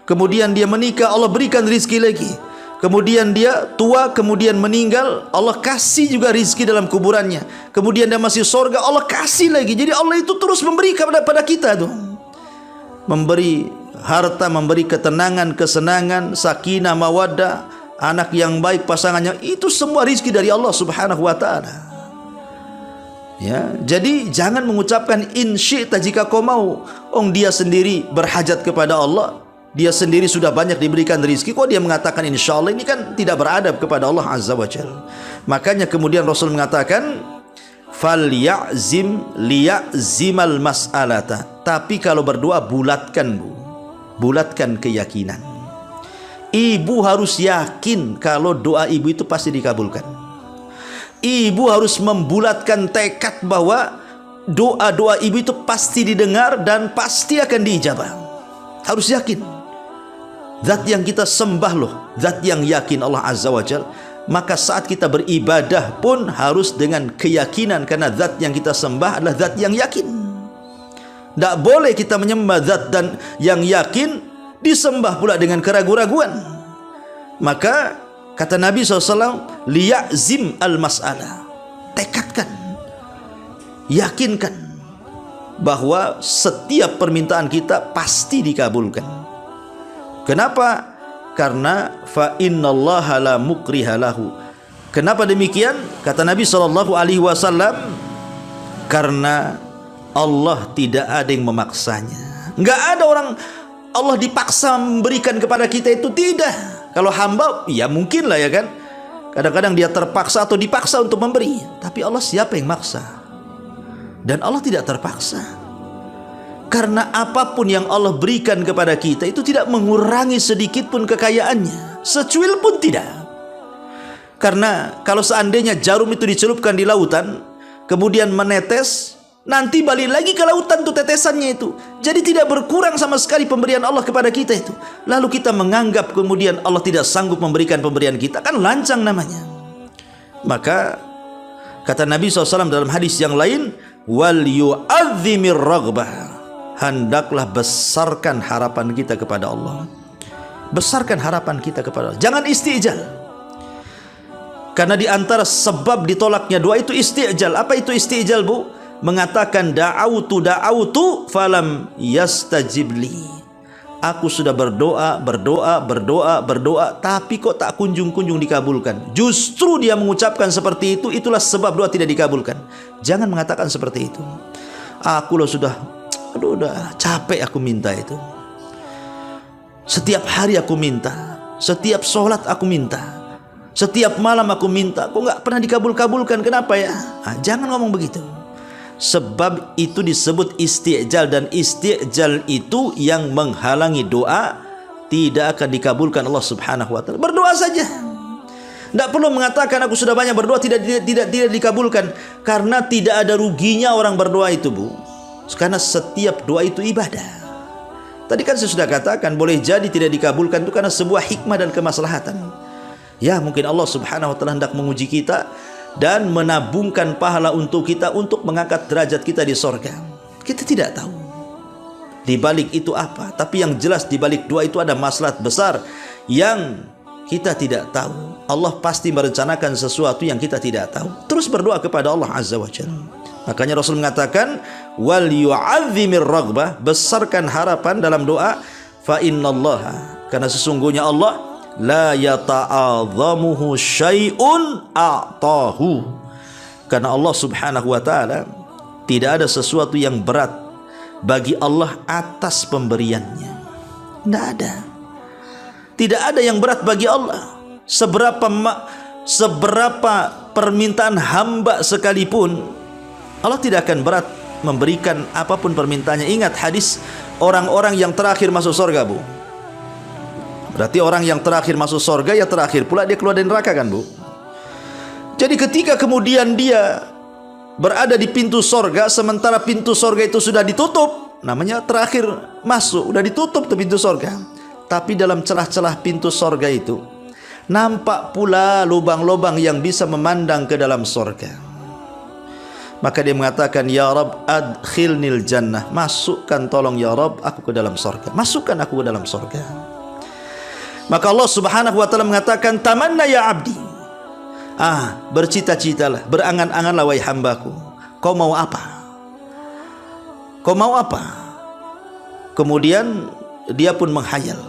kemudian dia menikah, Allah berikan rizki lagi, kemudian dia tua, kemudian meninggal, Allah kasih juga rizki dalam kuburannya, kemudian dia masih surga, Allah kasih lagi. Jadi Allah itu terus memberi kepada kita tuh, memberi harta, memberi ketenangan, kesenangan, sakinah, mawaddah, anak yang baik, pasangannya, itu semua rizki dari Allah Subhanahu wa ta'ala. Ya, jadi jangan mengucapkan in syi'ta jika kau mau. Dia sendiri berhajat kepada Allah, dia sendiri sudah banyak diberikan rezeki, kok dia mengatakan insya Allah? Ini kan tidak beradab kepada Allah Azza wa Jalla. Makanya kemudian Rasul mengatakan falyazim liya'zimal mas'alata. Tapi kalau berdoa bulatkan, bulatkan keyakinan. Ibu harus yakin kalau doa ibu itu pasti dikabulkan. Ibu harus membulatkan tekad bahwa doa-doa ibu itu pasti didengar dan pasti akan diijabah. Harus yakin. Zat yang kita sembah loh, zat yang yakin, Allah Azza wa Jalla. Maka saat kita beribadah pun harus dengan keyakinan, karena zat yang kita sembah adalah zat yang yakin. Tidak boleh kita menyembah zat dan yang yakin disembah pula dengan keraguan-raguan. Maka kata Nabi SAW, liya'zim al-mas'alah, tekadkan, yakinkan bahwa setiap permintaan kita pasti dikabulkan. Kenapa? Karena fa innallaha la mukriha lahu. Kenapa demikian? Kata Nabi SAW, karena Allah tidak ada yang memaksanya. Enggak ada orang Allah dipaksa memberikan kepada kita, itu tidak. Kalau hamba, ya mungkin lah ya kan, kadang-kadang dia terpaksa atau dipaksa untuk memberi. Tapi Allah siapa yang maksa? Dan Allah tidak terpaksa. Karena apapun yang Allah berikan kepada kita itu tidak mengurangi sedikit pun kekayaannya, secuil pun tidak. Karena kalau seandainya jarum itu dicelupkan di lautan, kemudian menetes, nanti balik lagi ke lautan tuh tetesannya itu. Jadi tidak berkurang sama sekali pemberian Allah kepada kita itu. Lalu kita menganggap kemudian Allah tidak sanggup memberikan pemberian kita, kan lancang namanya. Maka kata Nabi SAW dalam hadis yang lain, wal yu'adzimir raghbah, hendaklah besarkan harapan kita kepada Allah. Besarkan harapan kita kepada Allah, jangan istijal. Karena di antara sebab ditolaknya doa itu istijal. Apa itu istijal, Bu? mengatakan da'autu falam yastajibli. Aku sudah berdoa, tapi kok tak kunjung-kunjung dikabulkan. Justru dia mengucapkan seperti itu, itulah sebab doa tidak dikabulkan. Jangan mengatakan seperti itu. Aku loh sudah capek aku minta itu. Setiap hari aku minta, setiap sholat aku minta, setiap malam aku minta, kok nggak pernah dikabul-kabulkan, kenapa ya? Jangan ngomong begitu. Sebab itu disebut isti'jal, dan isti'jal itu yang menghalangi doa, tidak akan dikabulkan Allah Subhanahu wa taala. Berdoa saja. Tidak perlu mengatakan aku sudah banyak berdoa tidak dikabulkan, karena tidak ada ruginya orang berdoa itu, Bu. Karena setiap doa itu ibadah. Tadi kan saya sudah katakan boleh jadi tidak dikabulkan itu karena sebuah hikmah dan kemaslahatan. Ya, mungkin Allah Subhanahu wa taala hendak menguji kita dan menabungkan pahala untuk kita untuk mengangkat derajat kita di sorga. Kita tidak tahu di balik itu apa, tapi yang jelas di balik doa itu ada maslahat besar yang kita tidak tahu. Allah pasti merencanakan sesuatu yang kita tidak tahu. Terus berdoa kepada Allah Azza wa Jalla. Makanya Rasul mengatakan wal yu'azzimir raghbah, besarkan harapan dalam doa, fa innallaha, karena sesungguhnya Allah la yata'adzamuhu syai'un a'tahu, karena Allah Subhanahu wa taala tidak ada sesuatu yang berat bagi Allah atas pemberiannya. Tidak ada yang berat bagi Allah. Seberapa permintaan hamba sekalipun, Allah tidak akan berat memberikan apapun permintaannya. Ingat hadis orang-orang yang terakhir masuk surga, Bu. Berarti orang yang terakhir masuk surga, ya terakhir pula dia keluar dari neraka, kan, Bu? Jadi ketika kemudian dia berada di pintu surga, sementara pintu surga itu sudah ditutup, namanya terakhir masuk, sudah ditutup tuh pintu surga. Tapi dalam celah-celah pintu surga itu nampak pula lubang-lubang yang bisa memandang ke dalam surga. Maka dia mengatakan, ya Rabb adkhilnil jannah, masukkan tolong ya Rabb aku ke dalam surga, masukkan aku ke dalam surga. Maka Allah Subhanahu wa taala mengatakan, tamanna ya abdi, bercita-citalah, berangan-anganlah wahai hambaku, kau mau apa? Kau mau apa? Kemudian dia pun menghayal,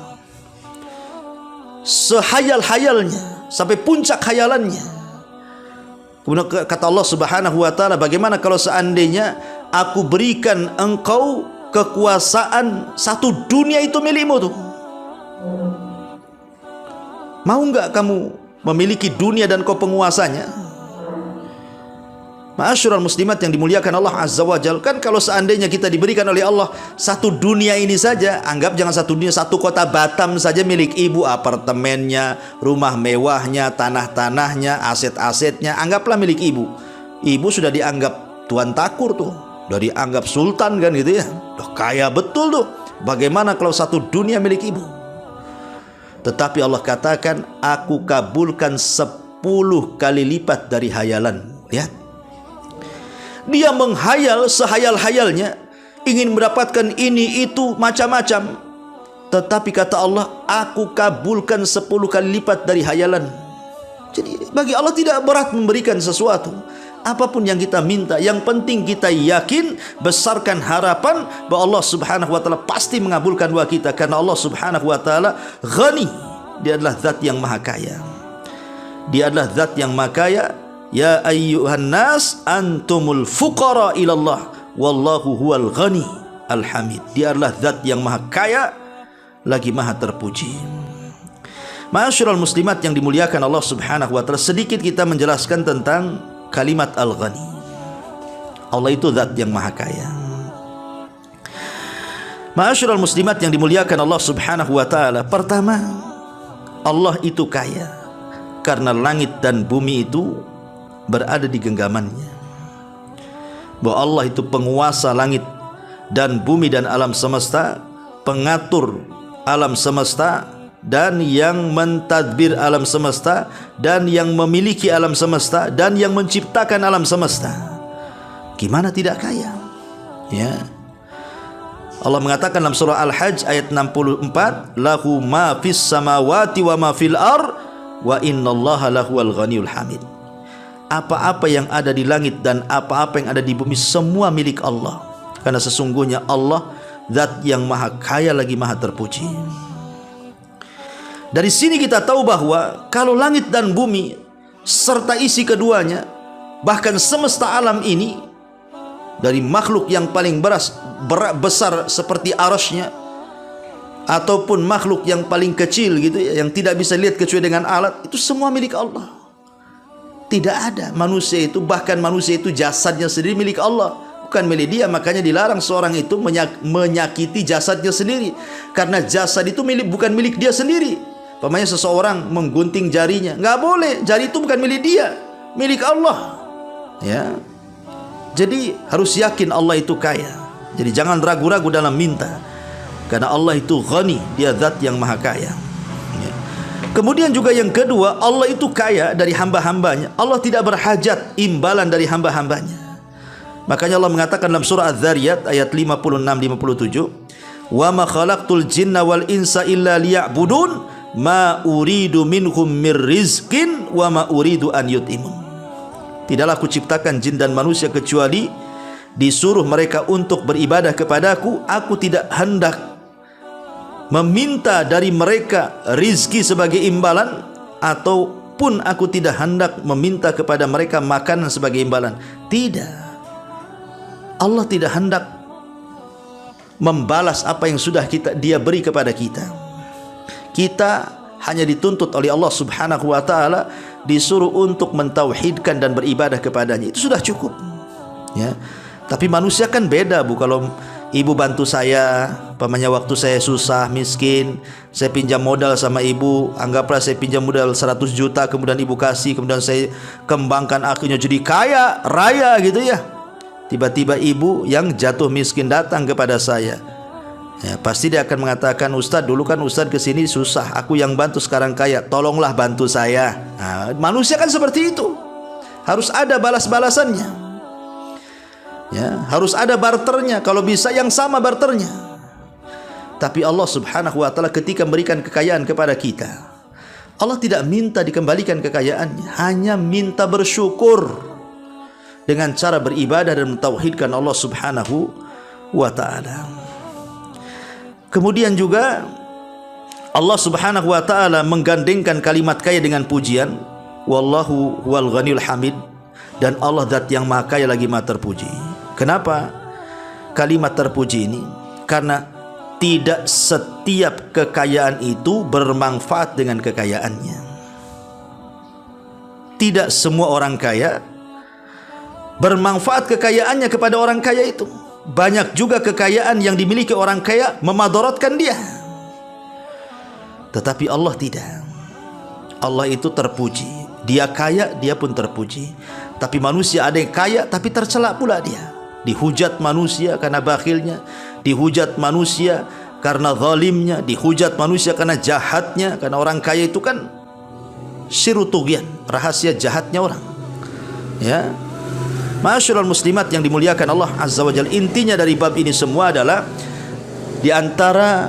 sehayal-hayalnya sampai puncak hayalannya. Kemudian kata Allah Subhanahu wa taala, bagaimana kalau seandainya aku berikan engkau kekuasaan satu dunia itu milikmu tuh? Mau enggak kamu memiliki dunia dan kau penguasanya? Ma'asyiral muslimat yang dimuliakan Allah Azza wa Jalla, kan kalau seandainya kita diberikan oleh Allah satu dunia ini saja, anggap jangan satu dunia, satu kota Batam saja milik ibu, apartemennya, rumah mewahnya, tanah-tanahnya, aset-asetnya, anggaplah milik ibu. Ibu sudah dianggap tuan takur tuh, sudah dianggap sultan, kan gitu ya, udah kaya betul tuh. Bagaimana kalau satu dunia milik ibu? Tetapi Allah katakan, aku kabulkan 10 kali lipat dari hayalan. Lihat, dia menghayal sehayal-hayalnya, ingin mendapatkan ini itu macam-macam. Tetapi kata Allah, aku kabulkan 10 kali lipat dari hayalan. Jadi bagi Allah tidak berat memberikan sesuatu. Apapun yang kita minta, yang penting kita yakin, besarkan harapan bahwa Allah Subhanahu wa taala pasti mengabulkan doa kita, karena Allah Subhanahu wa taala Ghani, dia adalah zat yang maha kaya. Dia adalah zat yang maha kaya. Ya ayyuhan nas antumul fuqara ilallah wallahu huwal ghani al hamid. Dia adalah zat yang maha kaya lagi maha terpuji. Ma'asyiral muslimat yang dimuliakan Allah Subhanahu wa taala, sedikit kita menjelaskan tentang kalimat al-ghani. Allah itu zat yang maha kaya. Ma'asyiral muslimat yang dimuliakan Allah Subhanahu wa taala, pertama, Allah itu kaya karena langit dan bumi itu berada di genggamannya. Bahwa Allah itu penguasa langit dan bumi dan alam semesta, pengatur alam semesta, dan yang mentadbir alam semesta, dan yang memiliki alam semesta, dan yang menciptakan alam semesta. Gimana tidak kaya? Ya. Allah mengatakan dalam surah Al-Hajj ayat 64, lahu ma fis samawati wa ma fil ar wa innallaha lahuwal ghaniyul hamid. apa-apa yang ada di langit dan apa-apa yang ada di bumi semua milik Allah. Karena sesungguhnya Allah zat yang maha kaya lagi maha terpuji. Dari sini kita tahu bahwa kalau langit dan bumi serta isi keduanya, bahkan semesta alam ini, dari makhluk yang paling besar seperti arasy-Nya, ataupun makhluk yang paling kecil gitu ya, yang tidak bisa lihat kecuali dengan alat, itu semua milik Allah. Tidak ada manusia itu, bahkan manusia itu jasadnya sendiri milik Allah, bukan milik dia. Makanya dilarang seorang itu menyakiti jasadnya sendiri, karena jasad itu bukan milik dia sendiri. Pamannya seseorang menggunting jarinya, nggak boleh, jari itu bukan milik dia, milik Allah. Ya, jadi harus yakin Allah itu kaya. Jadi jangan ragu-ragu dalam minta, karena Allah itu ghani, dia zat yang maha kaya. Ya. Kemudian juga yang kedua, Allah itu kaya dari hamba-hambanya. Allah tidak berhajat imbalan dari hamba-hambanya. Makanya Allah mengatakan dalam surah Az-Zariyat ayat 56-57, wa ma khalaqtul jinna wal insa illa liya'budun ma uridu minhum mir rizqin wa ma uridu an yut'imun. Tidaklah aku ciptakan jin dan manusia kecuali disuruh mereka untuk beribadah kepadaku. Aku tidak hendak meminta dari mereka rizki sebagai imbalan, ataupun aku tidak hendak meminta kepada mereka makanan sebagai imbalan. Tidak. Allah tidak hendak membalas apa yang sudah dia beri kepada kita. Kita hanya dituntut oleh Allah Subhanahu wa taala, disuruh untuk mentauhidkan dan beribadah kepadanya. Itu sudah cukup. Ya. Tapi manusia kan beda, Bu. Kalau ibu bantu saya, pamannya waktu saya susah, miskin, saya pinjam modal sama ibu, anggaplah saya pinjam modal 100 juta, kemudian ibu kasih, kemudian saya kembangkan akhirnya jadi kaya raya gitu ya. Tiba-tiba ibu yang jatuh miskin datang kepada saya. Ya, pasti dia akan mengatakan, Ustadz dulu kan Ustadz kesini susah, aku yang bantu sekarang kaya, tolonglah bantu saya. Nah, manusia kan seperti itu, harus ada balas-balasannya. Ya, harus ada barternya, kalau bisa yang sama barternya. Tapi Allah Subhanahu wa taala ketika memberikan kekayaan kepada kita, Allah tidak minta dikembalikan kekayaannya, hanya minta bersyukur dengan cara beribadah dan mentauhidkan Allah Subhanahu wa taala. Kemudian juga Allah Subhanahu wa taala menggandengkan kalimat kaya dengan pujian, wallahu wal ghaniyul hamid, dan Allah zat yang maha kaya lagi maha terpuji. Kenapa kalimat terpuji ini? Karena tidak setiap kekayaan itu bermanfaat dengan kekayaannya. Tidak semua orang kaya bermanfaat kekayaannya kepada orang kaya itu. Banyak juga kekayaan yang dimiliki orang kaya memadaratkan dia. Tetapi Allah tidak. Allah itu terpuji. Dia kaya, dia pun terpuji. Tapi manusia ada yang kaya tapi tercela pula dia. Dihujat manusia karena bakhilnya, dihujat manusia karena zalimnya, dihujat manusia karena jahatnya. Karena orang kaya itu kan sirutugyan, rahasia jahatnya orang. Ya. Ma'asyiral muslimat yang dimuliakan Allah Azza wa Jalla, intinya dari bab ini semua adalah di antara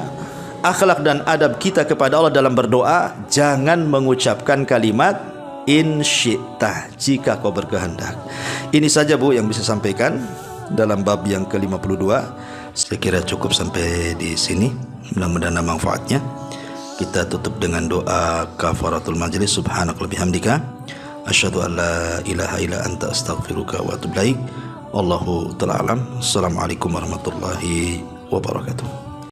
akhlak dan adab kita kepada Allah dalam berdoa, jangan mengucapkan kalimat in syi'ta, jika kau berkehendak. Ini saja Bu yang bisa sampaikan dalam bab yang ke-52. Saya kira cukup sampai di sini, mudah-mudahan ada manfaatnya. Kita tutup dengan doa kafaratul majlis. Subhanakallahumma bihamdika asyhadu an la ilaha illa anta astaghfiruka wa atubu ilaik. Wallahu ta'ala alam. Assalamualaikum warahmatullahi wabarakatuh.